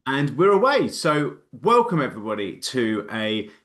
And we're away. So, welcome everybody to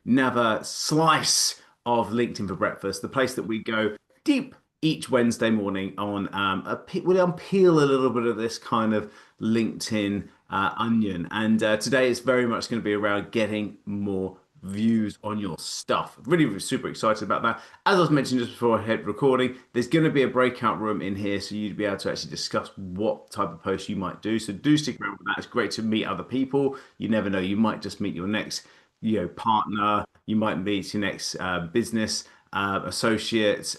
another slice of LinkedIn for Breakfast, the place that we go deep each Wednesday morning on we unpeel a little bit of this kind of LinkedIn onion. And today is very much going to be around getting more views on your stuff. Really, really super excited about that. As I was mentioning just before I hit recording, there's going to be a breakout room in here so you'd be able to actually discuss what type of post you might do. So do stick around for that. It's great to meet other people. You never know, you might just meet your next, partner. You might meet your next business associate,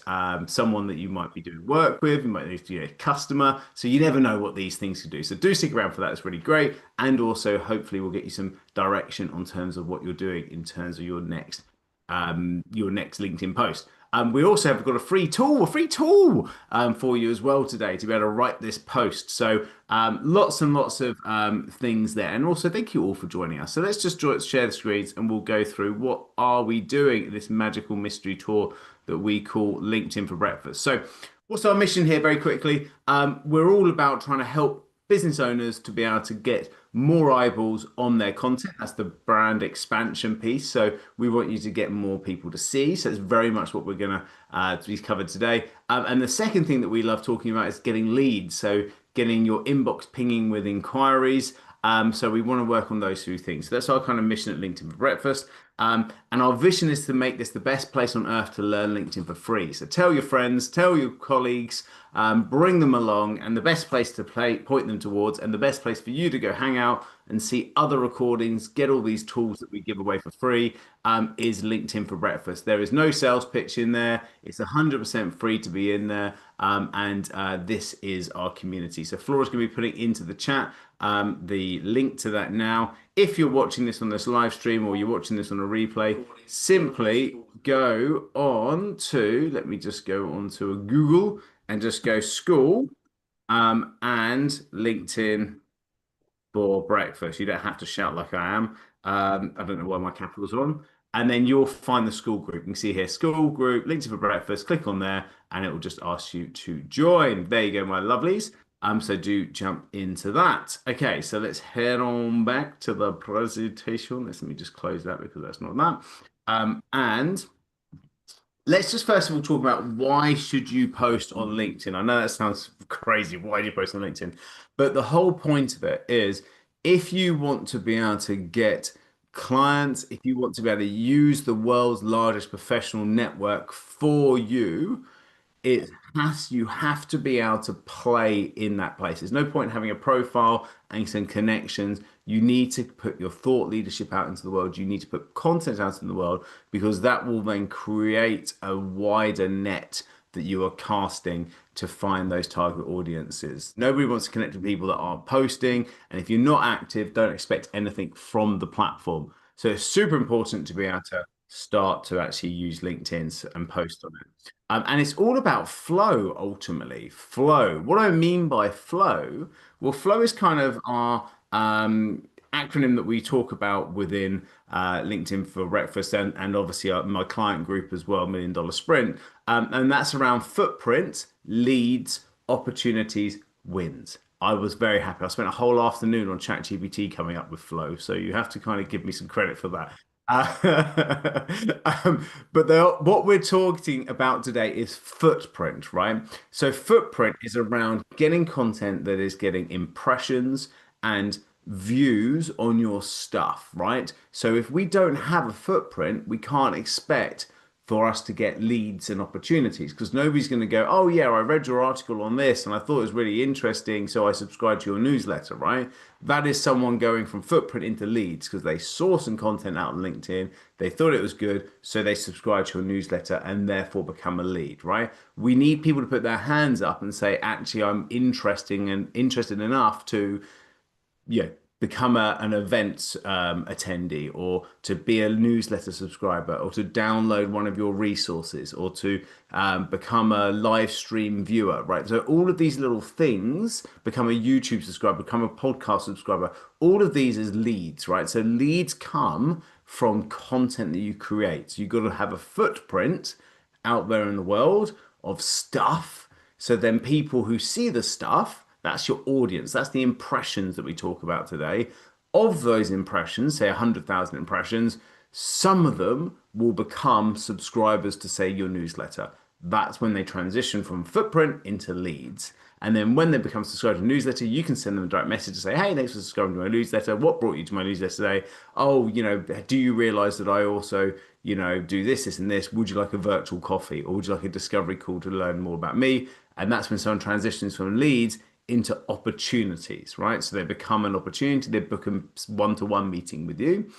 someone that you might be doing work with, you might be a customer. So you never know what these things can do. So do stick around for that. It's really great. And also, hopefully, we'll get you some direction on terms of what you're doing in terms of your next LinkedIn post. We also have got a free tool for you as well today to be able to write this post. So lots and lots of things there. And also, thank you all for joining us. So let's just share the screens and we'll go through what are we doing in this magical mystery tour that we call LinkedIn for Breakfast. So what's our mission here very quickly? We're all about trying to help business owners to be able to get more eyeballs on their content. That's the brand expansion piece. So we want you to get more people to see. So it's very much what we're going to be covered today. And the second thing that we love talking about is getting leads. So getting your inbox pinging with inquiries. So we want to work on those two things. So that's our kind of mission at LinkedIn for Breakfast. And our vision is to make this the best place on earth to learn LinkedIn for free. So tell your friends, tell your colleagues, bring them along, and the best place to point them towards, and the best place for you to go hang out and see other recordings, get all these tools that we give away for free, is LinkedIn for Breakfast. There is no sales pitch in there. It's 100% free to be in there. And this is our community. So Flora's going to be putting into the chat the link to that now. If you're watching this on this live stream or you're watching this on a replay, simply go on to, let me just go on to a Google and just go school and LinkedIn for breakfast. You don't have to shout like I am. I don't know why my capital's on. And then you'll find the school group. You can see here, school group, LinkedIn for breakfast. Click on there and it will just ask you to join. There you go, my lovelies. So do jump into that. Okay, so let's head on back to the presentation. Let me just close that because that's not that. And let's just first of all talk about why should you post on LinkedIn? I know that sounds crazy. Why do you post on LinkedIn? But the whole point of it is if you want to be able to get clients, if you want to be able to use the world's largest professional network for you, you have to be able to play in that place. There's no point in having a profile and some connections. You need to put your thought leadership out into the world. You need to put content out in the world because that will then create a wider net that you are casting to find those target audiences. Nobody wants to connect with people that aren't posting. And if you're not active, don't expect anything from the platform. So it's super important to be able to start to actually use LinkedIn and post on it. And it's all about flow, ultimately. Flow. What do I mean by flow? Well, flow is kind of our acronym that we talk about within LinkedIn for Breakfast and obviously my client group as well, Million Dollar Sprint. And that's around footprint, leads, opportunities, wins. I was very happy. I spent a whole afternoon on ChatGPT coming up with flow. So you have to kind of give me some credit for that. Uh, what we're talking about today is footprint, right? So footprint is around getting content that is getting impressions and views on your stuff, right? So if we don't have a footprint, we can't expect for us to get leads and opportunities because nobody's going to go, oh yeah, I read your article on this and I thought it was really interesting, so I subscribed to your newsletter, right? That is someone going from footprint into leads because they saw some content out on LinkedIn, they thought it was good, so they subscribed to your newsletter and therefore become a lead, right? We need people to put their hands up and say, actually, I'm interested enough to yeah, become an event attendee or to be a newsletter subscriber or to download one of your resources or to become a live stream viewer, right? So all of these little things, become a YouTube subscriber, become a podcast subscriber, all of these is leads, right? So leads come from content that you create. So you've got to have a footprint out there in the world of stuff. So then people who see the stuff, that's your audience. That's the impressions that we talk about today. Of those impressions, say 100,000 impressions, some of them will become subscribers to, say, your newsletter. That's when they transition from footprint into leads. And then when they become subscribed to the newsletter, you can send them a direct message to say, hey, thanks for subscribing to my newsletter. What brought you to my newsletter today? Oh, do you realize that I also, do this, and this? Would you like a virtual coffee, or would you like a discovery call to learn more about me? And that's when someone transitions from leads into opportunities, right? So they become an opportunity, they book a one-to-one meeting with you.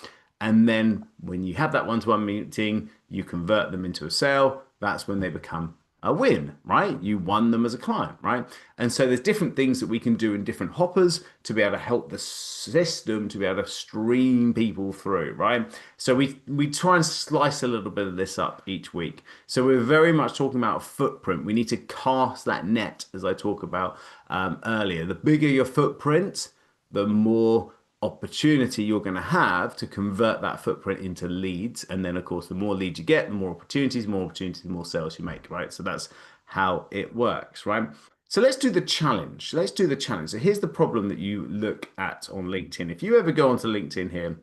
And then when you have that one-to-one meeting, you convert them into a sale. That's when they become a win, right? You won them as a client, right? And so there's different things that we can do in different hoppers to be able to help the system to be able to stream people through, right? So we try and slice a little bit of this up each week. So we're very much talking about footprint. We need to cast that net, as I talk about earlier. The bigger your footprint, the more opportunity you're going to have to convert that footprint into leads. And then, of course, the more leads you get, the more opportunities, the more sales you make, right? So that's how it works, right? So let's do the challenge. Let's do the challenge. So here's the problem that you look at on LinkedIn. If you ever go onto LinkedIn here,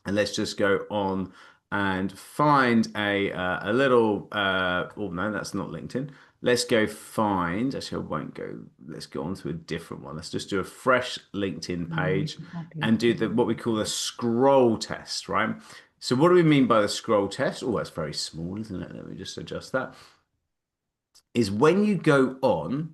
and let's just go on and find a little, oh no, that's not LinkedIn. Let's go find, actually, I won't go, let's go on to a different one. Let's just do a fresh LinkedIn page and do what we call the scroll test, right? So what do we mean by the scroll test? Oh, that's very small, isn't it? Let me just adjust that. Is when you go on,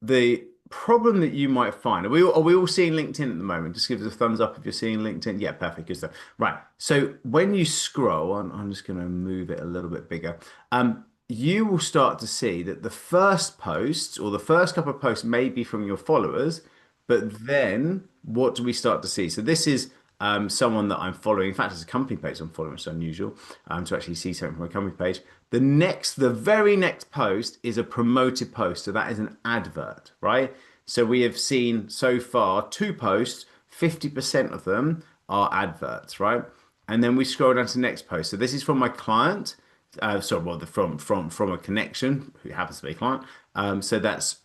the problem that you might find, are we all seeing LinkedIn at the moment? Just give us a thumbs up if you're seeing LinkedIn. Yeah, perfect. Good stuff. Right. So when you scroll, I'm just going to move it a little bit bigger. You will start to see that the first posts or the first couple of posts may be from your followers, but then what do we start to see? So this is someone that I'm following. In fact, it's a company page I'm following, which is unusual to actually see something from a company page. The very next post is a promoted post. So that is an advert, right? So we have seen so far two posts, 50% of them are adverts, right? And then we scroll down to the next post. So this is from my client. Sorry, well, from a connection who happens to be a client. So that's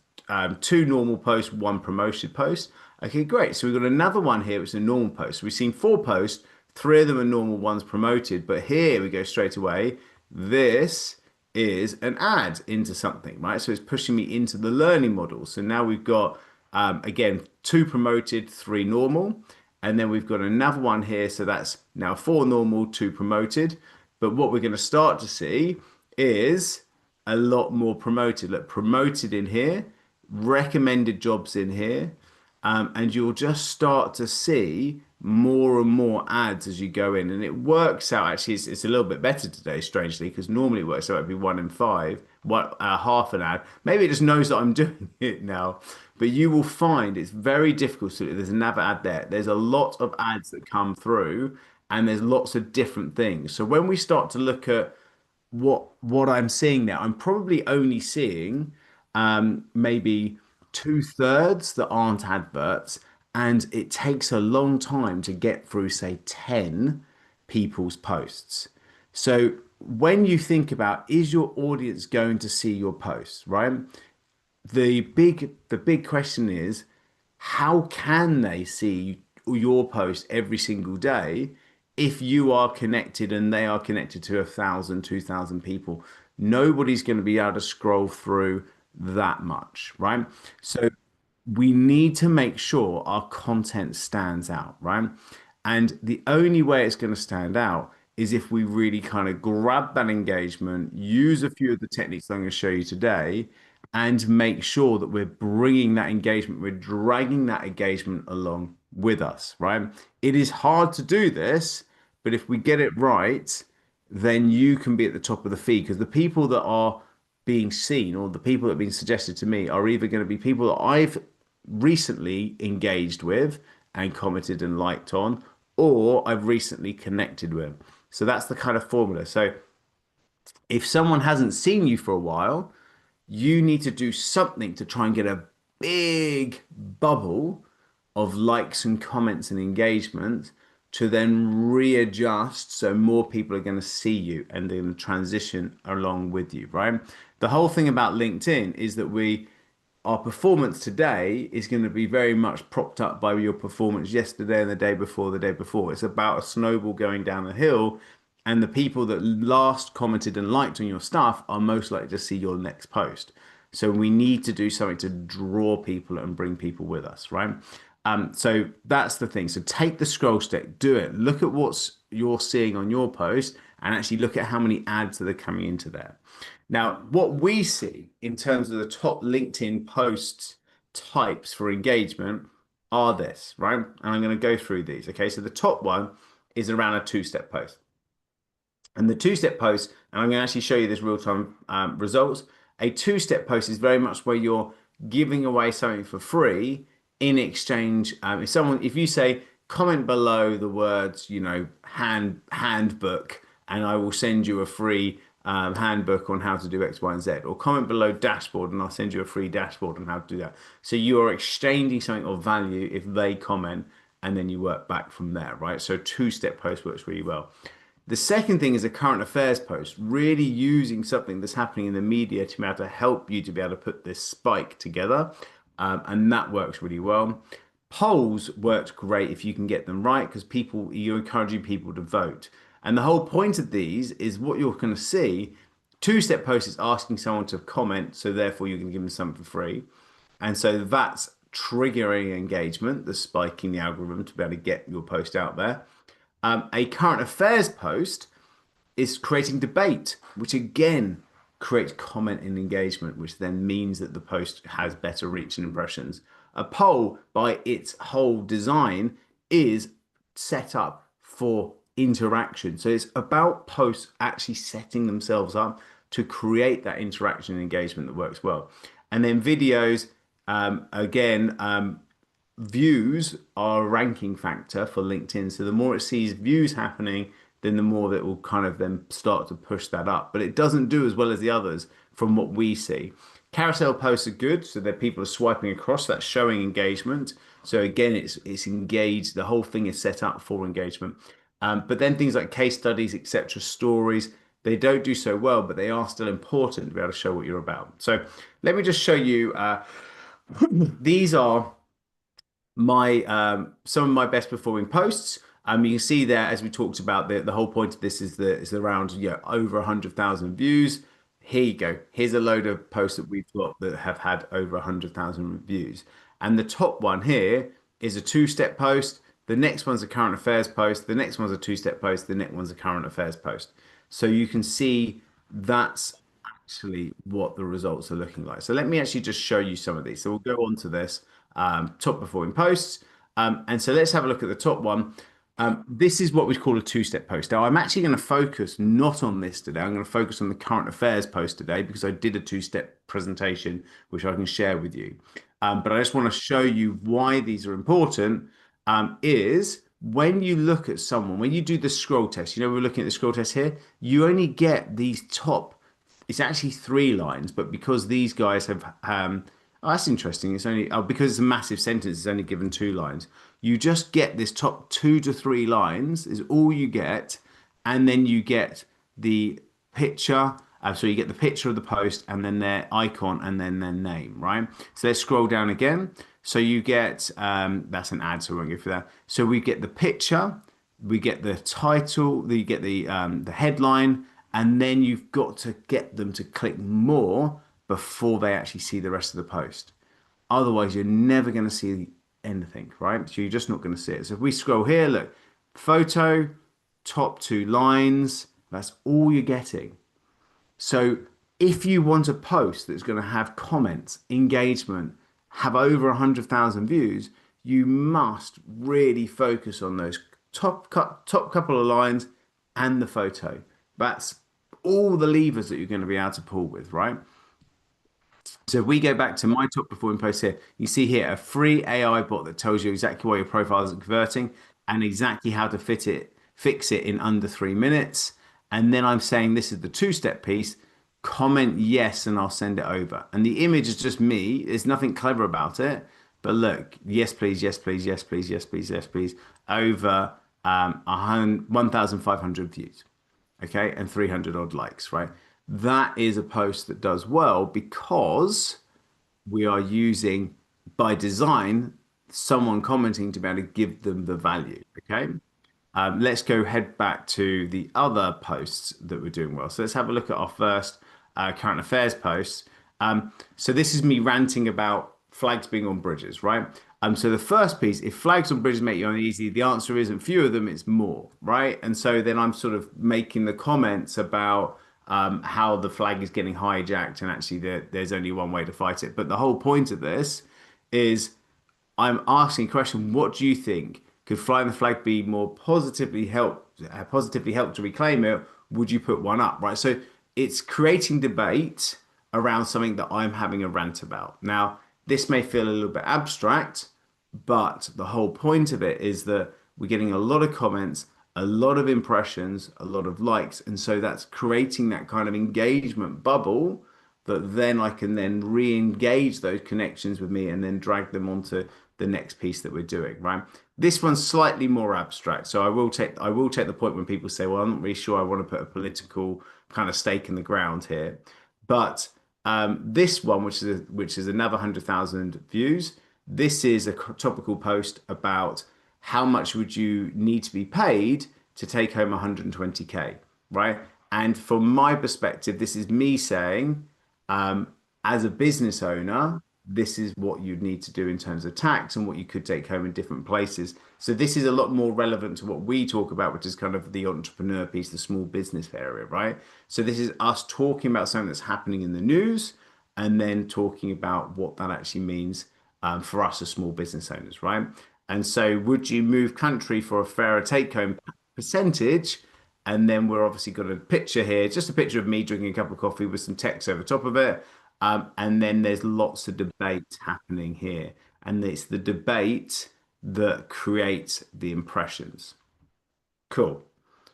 two normal posts, one promoted post. Okay, great. So we've got another one here, which is a normal post. We've seen four posts, three of them are normal, one's promoted. But here we go straight away. This is an ad into something, right? So it's pushing me into the learning model. So now we've got, again, two promoted, three normal. And then we've got another one here. So that's now four normal, two promoted. But what we're going to start to see is a lot more promoted. Look, promoted in here, recommended jobs in here, and you'll just start to see more and more ads as you go in. And it works out, actually, it's a little bit better today, strangely, because normally it works out to be one in five, half an ad. Maybe it just knows that I'm doing it now. But you will find it's very difficult to do. There's another ad there. There's a lot of ads that come through, and there's lots of different things. So when we start to look at what I'm seeing now, I'm probably only seeing maybe two-thirds that aren't adverts, and it takes a long time to get through, say, 10 people's posts. So when you think about, is your audience going to see your posts, right? The big question is, how can they see your post every single day if you are connected and they are connected to 1,000, 2,000 people? Nobody's going to be able to scroll through that much, right? So we need to make sure our content stands out, right? And the only way it's going to stand out is if we really kind of grab that engagement, use a few of the techniques I'm going to show you today, and make sure that we're bringing that engagement, we're dragging that engagement along with us, right? It is hard to do this, but if we get it right, then you can be at the top of the feed, because the people that are being seen or the people that have been suggested to me are either going to be people that I've recently engaged with and commented and liked on, or I've recently connected with. So that's the kind of formula. So if someone hasn't seen you for a while, you need to do something to try and get a big bubble of likes and comments and engagement to then readjust so more people are going to see you and they're going to transition along with you, right? The whole thing about LinkedIn is that we our performance today is going to be very much propped up by your performance yesterday and the day before, the day before. It's about a snowball going down the hill, and the people that last commented and liked on your stuff are most likely to see your next post. So we need to do something to draw people and bring people with us, right? So that's the thing. So take the scroll stick, do it. Look at what's you're seeing on your post, and actually look at how many ads that are coming into there. Now, what we see in terms of the top LinkedIn posts types for engagement are this, right? And I'm going to go through these. Okay, so the top one is around a two-step post. And the two-step post, and I'm going to actually show you this real-time results. A two-step post is very much where you're giving away something for free in exchange. If you say comment below the words, handbook, and I will send you a free handbook on how to do X, Y, and Z, or comment below dashboard, and I'll send you a free dashboard on how to do that. So you are exchanging something of value if they comment, and then you work back from there, right? So two-step post works really well. The second thing is a current affairs post, really using something that's happening in the media to be able to help you to be able to put this spike together. And that works really well. Polls works great if you can get them right because you're encouraging people to vote. And the whole point of these is what you're going to see. Two-step post is asking someone to comment, so therefore you're going to give them something for free. And so that's triggering engagement, the spiking the algorithm to be able to get your post out there. A current affairs post is creating debate, which again creates comment and engagement, which then means that the post has better reach and impressions. A poll, by its whole design, is set up for interaction. So it's about posts actually setting themselves up to create that interaction and engagement that works well. And then videos, views are a ranking factor for LinkedIn. So the more it sees views happening, then the more that will kind of then start to push that up. But it doesn't do as well as the others from what we see. Carousel posts are good, so that people are swiping across, that's showing engagement. So again, it's engaged. The whole thing is set up for engagement. But then things like case studies, etc., stories, they don't do so well, but they are still important to be able to show what you're about. So let me just show you. These are my some of my best performing posts. You can see there, as we talked about, the whole point of this is around over 100,000 views. Here you go. Here's a load of posts that we've got that have had over 100,000 views. And the top one here is a two-step post. The next one's a current affairs post. The next one's a two-step post. The next one's a current affairs post. So you can see that's actually what the results are looking like. So let me actually just show you some of these. So we'll go on to this top performing posts. And so let's have a look at the top one. This is what we call a two-step post. Now, I'm actually going to focus not on this today. I'm going to focus on the current affairs post today because I did a two-step presentation, which I can share with you. But I just want to show you why these are important. Is when you look at someone, when you do the scroll test, we're looking at the scroll test here, you only get these top, it's actually 3 lines, but because these guys have, oh, that's interesting. It's only, because it's a massive sentence, it's only given 2 lines. You just get this top 2 to 3 lines is all you get. And then you get the picture. So you get the picture of the post and then their icon and then their name, right? So let's scroll down again. So you get, that's an ad, so we won't go for that. So we get the picture, we get the title, you get the headline, and then you've got to get them to click more before they actually see the rest of the post. Otherwise, you're never going to see anything, right? So you're just not going to see it. So if we scroll here, look, photo, top 2 lines, that's all you're getting. So if you want a post that's going to have comments, engagement, have over 100,000 views, you must really focus on those top couple of lines and the photo. That's all the levers that you're going to be able to pull with, right? So if we go back to my top performing post here, you see here a free AI bot that tells you exactly why your profile isn't converting and exactly how to fix it in under 3 minutes. And then I'm saying this is the two-step piece. Comment yes, and I'll send it over. And the image is just me. There's nothing clever about it. But look, yes, please, yes, please, yes, please, yes, please, yes, please. Over 1,500 views. Okay, and 300 odd likes, right? That is a post that does well because we are using by design someone commenting to be able to give them the value. Okay. Let's go head back to the other posts that we're doing well. So let's have a look at our first current affairs post. So this is me ranting about flags being on bridges, right? So the first piece, if flags on bridges make you uneasy, the answer isn't fewer of them, it's more, right? And so then I'm sort of making the comments about how the flag is getting hijacked and actually there's only one way to fight it. But the whole point of this is I'm asking a question, what do you think? Could flying the flag be more positively help to reclaim it? Would you put one up, right? So it's creating debate around something that I'm having a rant about. Now, this may feel a little bit abstract, but the whole point of it is that we're getting a lot of comments, a lot of impressions, a lot of likes, and so that's creating that kind of engagement bubble that then I can then re-engage those connections with me and then drag them onto the next piece that we're doing, right? This one's slightly more abstract. So I will take the point when people say, well, I'm not really sure I want to put a political kind of stake in the ground here. But this one, which is another 100,000 views, this is a topical post about how much would you need to be paid to take home 120K, right? And from my perspective, this is me saying, um, as a business owner, this is what you'd need to do in terms of tax and what you could take home in different places. So this is a lot more relevant to what we talk about, which is kind of the entrepreneur piece, the small business area, right? So this is us talking about something that's happening in the news and then talking about what that actually means for us as small business owners, right? And so would you move country for a fairer take home percentage? And then we're obviously got a picture here, just a picture of me drinking a cup of coffee with some text over top of it. And then there's lots of debate happening here. And it's the debate that creates the impressions. Cool.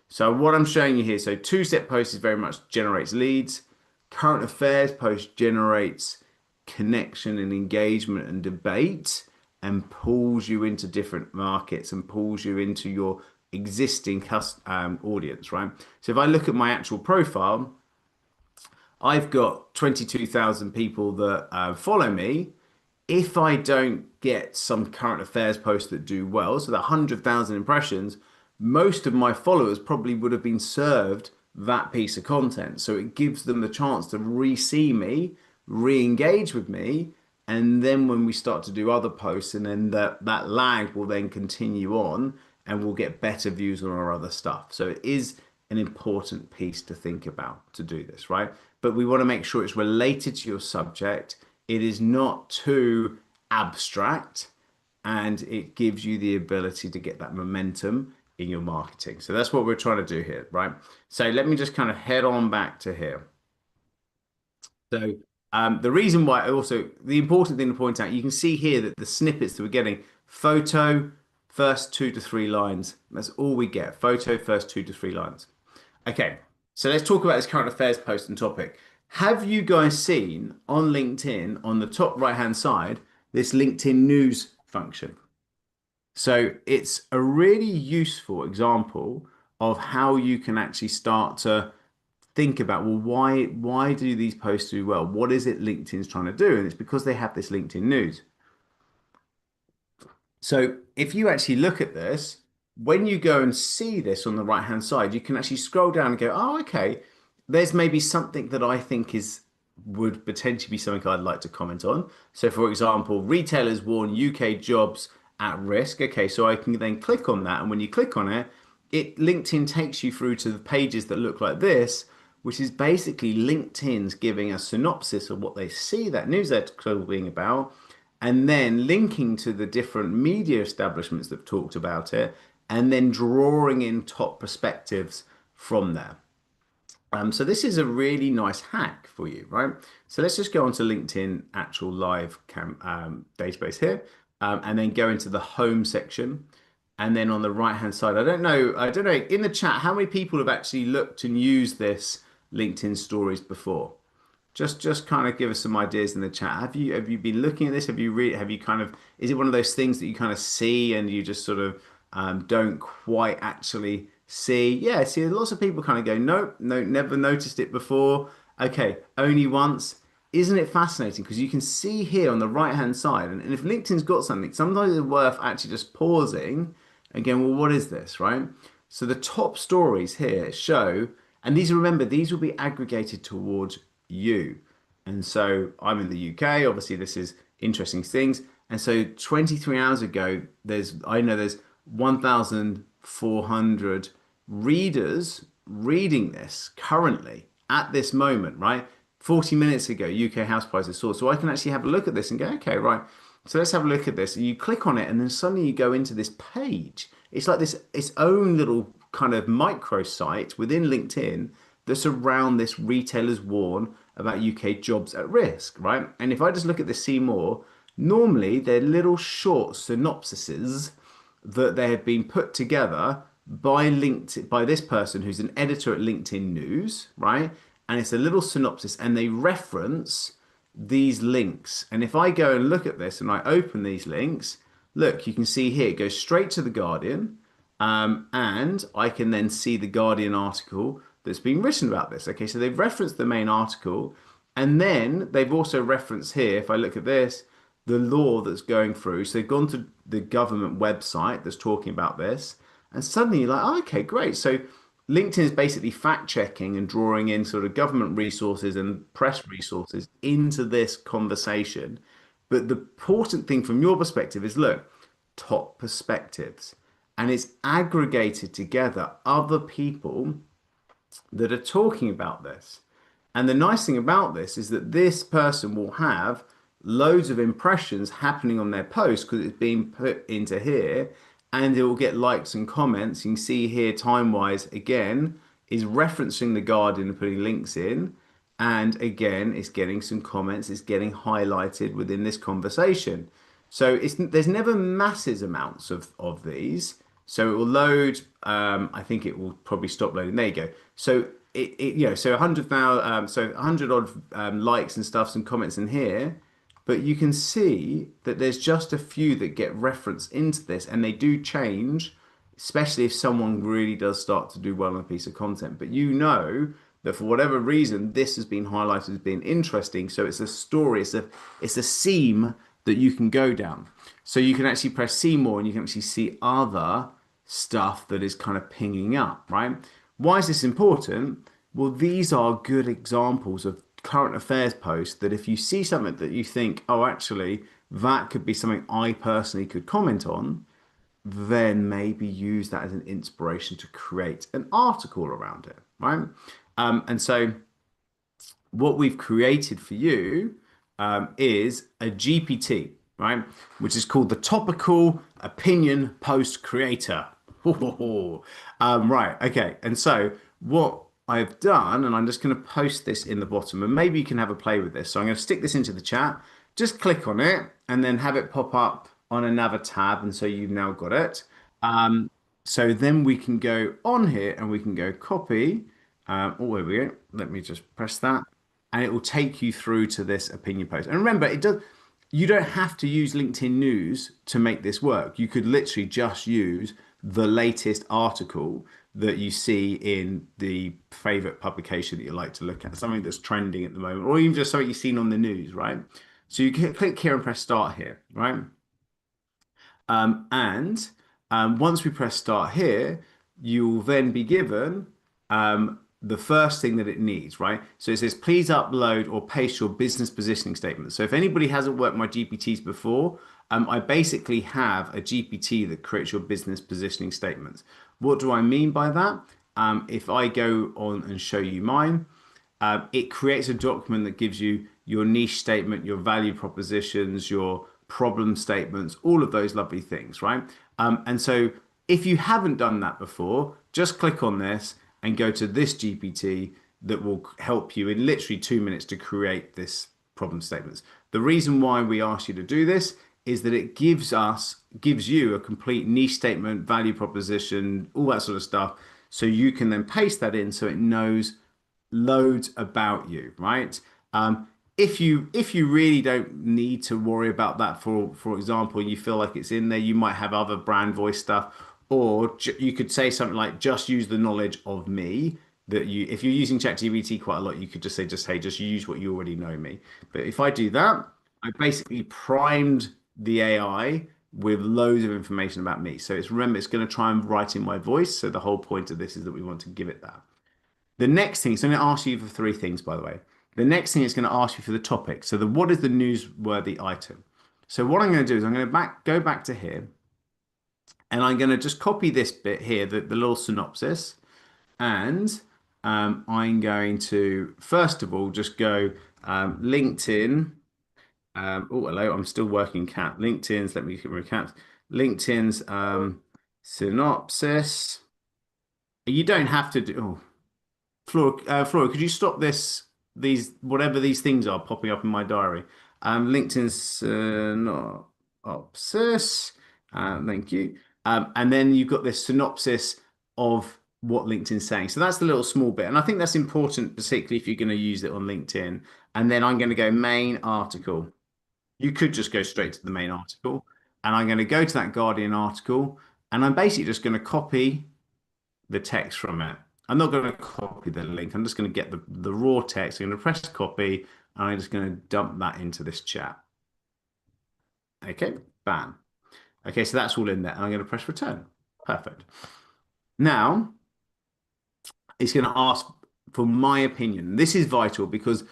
So what I'm showing you here, so two-step post is very much generates leads. Current affairs post generates connection and engagement and debate and pulls you into different markets and pulls you into your existing audience, right? So if I look at my actual profile, I've got 22,000 people that follow me. If I don't get some current affairs posts that do well, so that 100,000 impressions, most of my followers probably would have been served that piece of content. So it gives them the chance to re-see me, re-engage with me, and then when we start to do other posts, and then that lag will then continue on, and we'll get better views on our other stuff. So it is an important piece to think about to do this, right? But we want to make sure it's related to your subject. It is not too abstract, and it gives you the ability to get that momentum in your marketing. So that's what we're trying to do here, right? So let me just kind of head on back to here. So the reason why also the important thing to point out, you can see here that the snippets that we're getting, photo, first 2 to 3 lines. That's all we get. Photo, first 2 to 3 lines. Okay, so let's talk about this current affairs post and topic. Have you guys seen on LinkedIn on the top right hand side this LinkedIn news function? So it's a really useful example of how you can actually start to think about, well, why do these posts do well? What is it LinkedIn's trying to do? And it's because they have this LinkedIn news. So if you actually look at this, when you go and see this on the right hand side, you can actually scroll down and go, oh, okay, there's maybe something that I think is would potentially be something I'd like to comment on. So for example, retailers warn UK jobs at risk. Okay, so I can then click on that. And when you click on it, LinkedIn takes you through to the pages that look like this, which is basically LinkedIn's giving a synopsis of what they see that news article being about, and then linking to the different media establishments that have talked about it, and then drawing in top perspectives from there. So this is a really nice hack for you, right? So let's just go onto LinkedIn actual live database here, and then go into the home section. And then on the right hand side, I don't know in the chat, how many people have actually looked and used this LinkedIn stories before? Just kind of give us some ideas in the chat. Have you been looking at this? Have you kind of is it one of those things that you kind of see and you just sort of don't quite actually see? Yeah, see lots of people kind of go, nope, no, never noticed it before. Okay, only once. isn't it fascinating? Because you can see here on the right hand side, and if LinkedIn's got something, sometimes it's worth actually just pausing and going, well, what is this, right? So the top stories here show, and these, remember, these will be aggregated towards you. And so I'm in the UK, obviously this is interesting things. And so 23 hours ago, I know there's 1,400 readers reading this currently at this moment, right? 40 minutes ago, UK house prices soared. So I can actually have a look at this and go, okay, right. So let's have a look at this. And you click on it, and then suddenly you go into this page. It's like this its own little kind of micro site within LinkedIn that's around this retailers warn about UK jobs at risk, right? And if I just look at the see more, normally they're little short synopsises that they have been put together by LinkedIn, by this person who's an editor at LinkedIn News, right? And it's a little synopsis, and they reference these links. And if I go and look at this and I open these links, look, you can see here it goes straight to the Guardian, and I can then see the Guardian article that's been written about this. Okay, so they've referenced the main article, and then they've also referenced here, if I look at this, the law that's going through. So they've gone to the government website that's talking about this, and suddenly you're like, oh, okay, great. So LinkedIn is basically fact checking and drawing in sort of government resources and press resources into this conversation. But the important thing from your perspective is, look, top perspectives. And it's aggregated together other people that are talking about this. And the nice thing about this is that this person will have loads of impressions happening on their post because it's being put into here, and it will get likes and comments. You can see here, time wise, again, is referencing the Guardian and putting links in. And again, it's getting some comments, it's getting highlighted within this conversation. So there's never masses amounts of these. So it will load. I think it will probably stop loading. There you go. So so 100,000, so 100 odd likes and stuff, some comments in here, but you can see that there's just a few that get referenced into this, and they do change, especially if someone really does start to do well on a piece of content. But you know that for whatever reason, this has been highlighted as being interesting. So it's a story, it's a seam that you can go down. So you can actually press see more, and you can actually see other stuff that is kind of pinging up, right? Why is this important? Well, these are good examples of current affairs posts that if you see something that you think, oh, actually, that could be something I personally could comment on, then maybe use that as an inspiration to create an article around it, right? And so what we've created for you is a GPT, right? Which is called the Topical Opinion Post Creator. Right, okay. And so what I've done, and I'm just going to post this in the bottom, and maybe you can have a play with this. So I'm going to stick this into the chat. Just click on it and then have it pop up on another tab. And so you've now got it. So then we can go on here and we can go copy. Oh, here we go. Let me just press that. And it will take you through to this opinion post. And remember, you don't have to use LinkedIn News to make this work. You could literally just use the latest article that you see in the favorite publication that you like to look at, something that's trending at the moment, or even just something you've seen on the news, right? So you can click here and press start here, right? Once we press start here, you'll then be given the first thing that it needs, right? So it says, please upload or paste your business positioning statement. So if anybody hasn't worked my GPTs before, I basically have a GPT that creates your business positioning statements. What do I mean by that? If I go on and show you mine, it creates a document that gives you your niche statement, your value propositions, your problem statements, all of those lovely things, right? And so if you haven't done that before, just click on this and go to this GPT that will help you in literally 2 minutes to create this problem statements. The reason why we ask you to do this is that it gives you a complete niche statement, value proposition, all that sort of stuff. So you can then paste that in so it knows loads about you, right? If you really don't need to worry about that, for example, you feel like it's in there, you might have other brand voice stuff, or you could say something like, just use the knowledge of me. that you, if you're using ChatGPT quite a lot, you could just say, just hey, just use what you already know me. But if I do that, I basically primed the AI with loads of information about me. So it's remember, it's going to try and write in my voice. So the whole point of this is that we want to give it that. The next thing, so I'm going to ask you for three things, by the way. The next thing is going to ask you for the topic. So the what is the newsworthy item? So what I'm going to do is I'm going to go back to here, and I'm going to just copy this bit here, the little synopsis, and I'm going to first of all just go LinkedIn. Oh, hello, I'm still working cat. LinkedIn's, let me get rid of cat. LinkedIn's synopsis. You don't have to do. Oh, Flora, could you stop this? These whatever these things are popping up in my diary. LinkedIn's not synopsis. Thank you. And then you've got this synopsis of what LinkedIn's saying. So that's the little small bit, and I think that's important, particularly if you're going to use it on LinkedIn. And then I'm going to go main article. You could just go straight to the main article, and I'm going to go to that Guardian article, and I'm basically just going to copy the text from it. I'm not going to copy the link. I'm just going to get the raw text. I'm going to press copy, and I'm just going to dump that into this chat. Okay, bam. Okay, so that's all in there. And I'm going to press return. Perfect. Now, it's going to ask for my opinion. This is vital because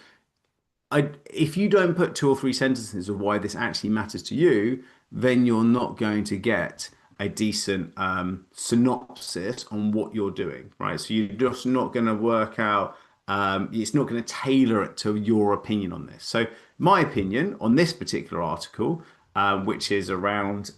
if you don't put two or three sentences of why this actually matters to you, then you're not going to get a decent synopsis on what you're doing, right? So you're just not going to work out, it's not going to tailor it to your opinion on this. So my opinion on this particular article, which is around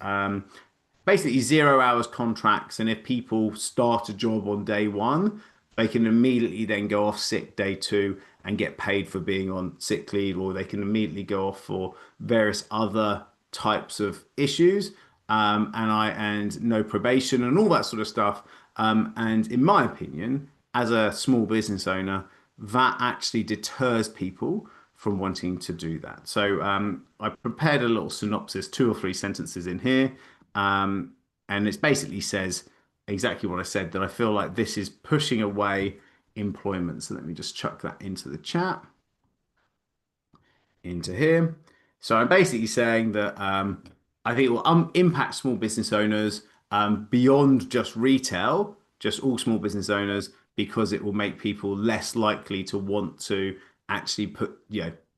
basically 0 hours contracts, and if people start a job on day one, they can immediately then go off sick day two and get paid for being on sick leave, or they can immediately go off for various other types of issues, and no probation and all that sort of stuff. And in my opinion, as a small business owner, that actually deters people from wanting to do that. So I prepared a little synopsis, two or three sentences in here, and it basically says exactly what I said, that I feel like this is pushing away employment. So let me just chuck that into the chat, into here. So I'm basically saying that I think it will impact small business owners beyond just retail, just all small business owners, because it will make people less likely to want to actually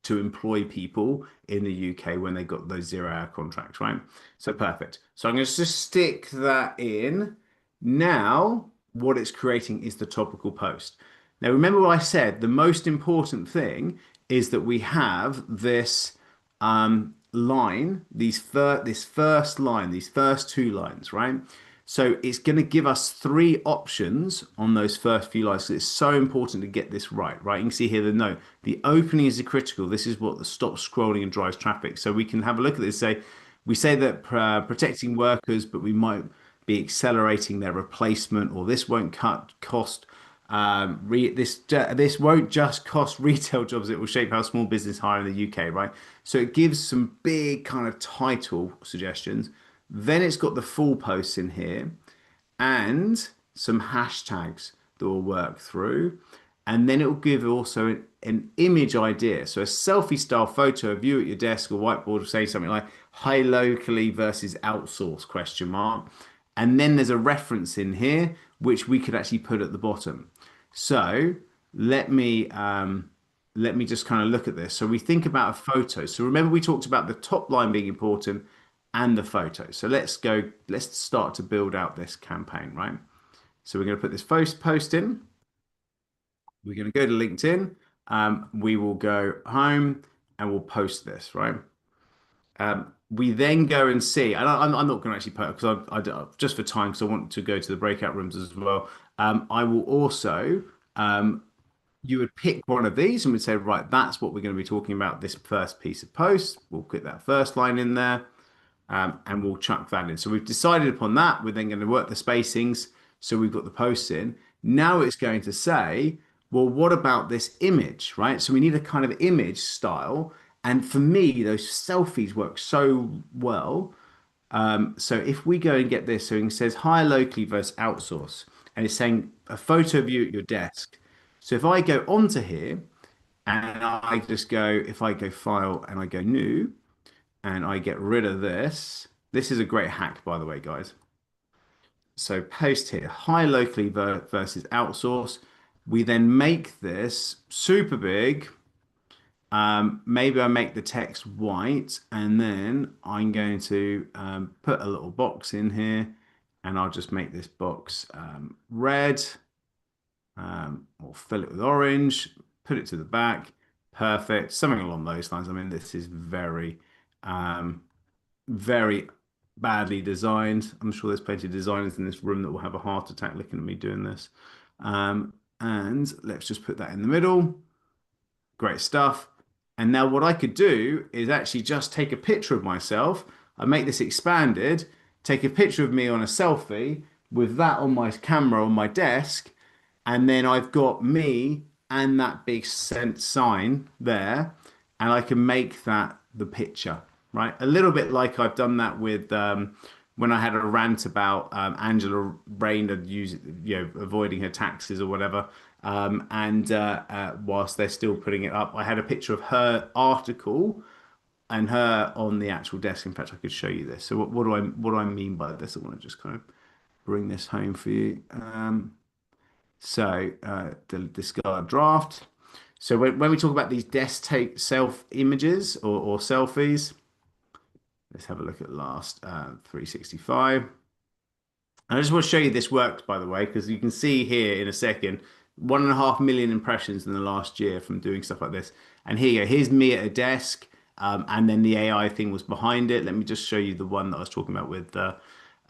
to employ people in the UK when they got those 0 hour contracts, right? So perfect. So I'm going to just stick that in. Now, what it's creating is the topical post. Now, remember what I said, the most important thing is that we have this line, this first line, these first two lines, right? So it's going to give us three options on those first few lines. So it's so important to get this right, right? You can see here the note. The opening is critical. This is what stops scrolling and drives traffic. So we can have a look at this. We say that protecting workers, but we might be accelerating their replacement, or this won't cut cost. This won't just cost retail jobs, it will shape how small business hire in the UK, right? So it gives some big kind of title suggestions. Then it's got the full posts in here and some hashtags that we'll work through. And then it will give also an image idea. So a selfie style photo of you at your desk or whiteboard will say something like hire locally versus outsource question mark. And then there's a reference in here, which we could actually put at the bottom. So let me just kind of look at this. So we think about a photo. So remember we talked about the top line being important and the photo. So let's start to build out this campaign, right? So we're going to put this post in. We're going to go to LinkedIn. We will go home and we'll post this, right? We then go and see, and I'm not going to actually put it because just for time, because I want to go to the breakout rooms as well. I will also, you would pick one of these and we'd say, right, that's what we're going to be talking about this first piece of post. We'll put that first line in there, and we'll chuck that in. So we've decided upon that. We're then going to work the spacings. So we've got the posts in. Now it's going to say, well, what about this image, right? So we need a kind of image style. And for me, those selfies work so well. So if we go and get this, so it says hire locally versus outsource, and it's saying a photo of you at your desk. So if I go onto here and I just go, if I go file and I go new and I get rid of this, this is a great hack, by the way, guys. So post here, high locally versus outsource. We then make this super big. Maybe I make the text white and then I'm going to put a little box in here and I'll just make this box red or fill it with orange, put it to the back. Perfect. Something along those lines. I mean, this is um, very badly designed. I'm sure there's plenty of designers in this room that will have a heart attack looking at me doing this. And let's just put that in the middle. Great stuff. And now what I could do is actually just take a picture of myself. I make this expanded, take a picture of me on a selfie with that on my camera on my desk, and then I've got me and that big sent sign there, and I can make that the picture, right? A little bit like I've done that with when I had a rant about Angela Rayner avoiding her taxes or whatever. And whilst they're still putting it up, I had a picture of her article and her on the actual desk. In fact, I could show you this. So what do I mean by this? I want to just kind of bring this home for you. The discard draft. So when we talk about these desk take self images or selfies, let's have a look at last 365. And I just want to show you this works, by the way, because you can see here in a second, 1.5 million impressions in the last year from doing stuff like this. And here you go. Here's me at a desk. And then the AI thing was behind it. Let me just show you the one that I was talking about with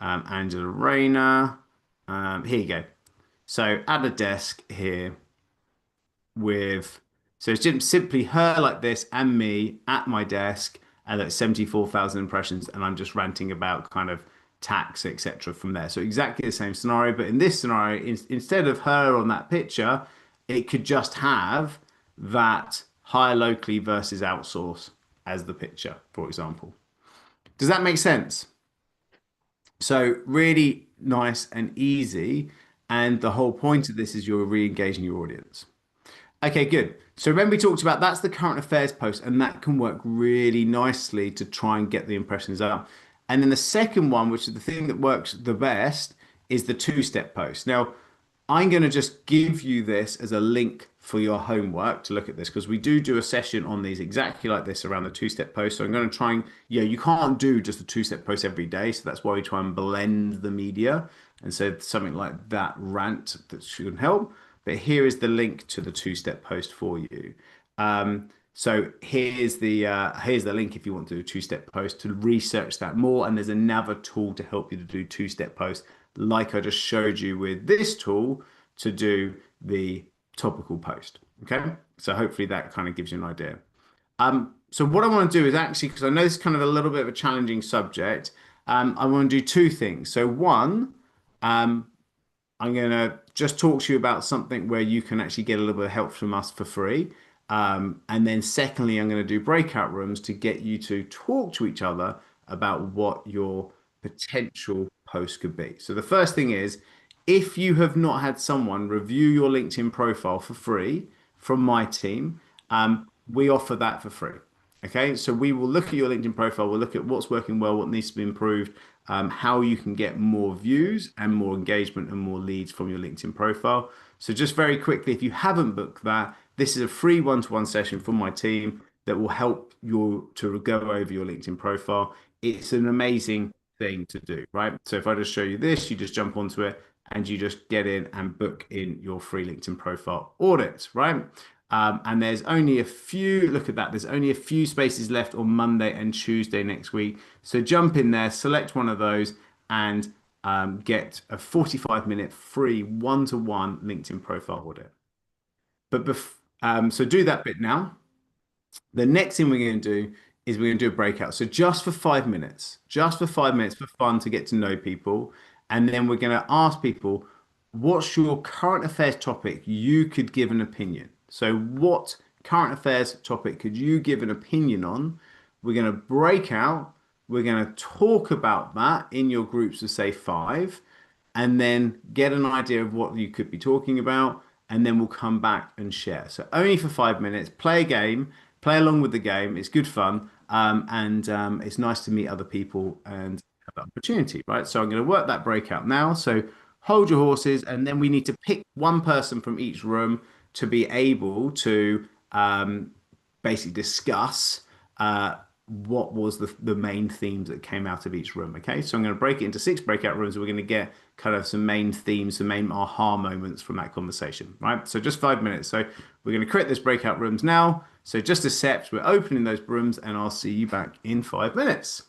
Angela Rayner. Here you go. So at a desk here so it's just simply her like this and me at my desk and at 74,000 impressions. And I'm just ranting about kind of tax, etc. from there. So exactly the same scenario. But in this scenario, instead of her on that picture, it could just have that hire locally versus outsource as the picture, for example. Does that make sense? So really nice and easy. And the whole point of this is you're re-engaging your audience. Okay, good. So remember we talked about that's the current affairs post, and that can work really nicely to try and get the impressions up. And then the second one, which is the thing that works the best, is the two-step post. Now, I'm going to just give you this as a link for your homework to look at this because we do a session on these exactly like this around the two-step post. So I'm going to try and, you can't do just a two-step post every day. So that's why we try and blend the media. And so something like that rant that should help. But here is the link to the two-step post for you. So here's the link if you want to do a two-step post to research that more. And there's another tool to help you to do two-step posts, like I just showed you with this tool to do the topical post. Okay, so hopefully that kind of gives you an idea. So what I want to do is actually, because I know this is kind of a little bit of a challenging subject, I want to do two things. So one, I'm going to just talk to you about something where you can actually get a little bit of help from us for free. And then secondly, I'm going to do breakout rooms to get you to talk to each other about what your potential post could be. So the first thing is, if you have not had someone review your LinkedIn profile for free from my team, we offer that for free. Okay, so we will look at your LinkedIn profile, we'll look at what's working well, what needs to be improved, how you can get more views and more engagement and more leads from your LinkedIn profile. So just very quickly, if you haven't booked that, this is a free one-to-one session from my team that will help you to go over your LinkedIn profile. It's an amazing thing to do, right? So if I just show you this, you just jump onto it and you just get in and book in your free LinkedIn profile audit, right? And there's only a few, look at that, there's only a few spaces left on Monday and Tuesday next week. So jump in there, select one of those and get a 45-minute free one-to-one LinkedIn profile audit. So do that bit now. The next thing we're going to do is we're going to do a breakout. So just for 5 minutes, for fun to get to know people. And then we're going to ask people, what's your current affairs topic you could give an opinion? So what current affairs topic could you give an opinion on? We're going to break out. We're going to talk about that in your groups of say 5 and then get an idea of what you could be talking about. and then we'll come back and share. So only for 5 minutes, play a game, play along with the game. It's good fun. And it's nice to meet other people and have that opportunity, right? So I'm going to work that breakout now. So hold your horses, and then we need to pick one person from each room to be able to basically discuss what was the main themes that came out of each room. Okay, so I'm going to break it into 6 breakout rooms. We're going to get kind of some main themes, some main aha moments from that conversation, right? So just 5 minutes. So we're going to create those breakout rooms now. So just accept we're opening those rooms, and I'll see you back in 5 minutes.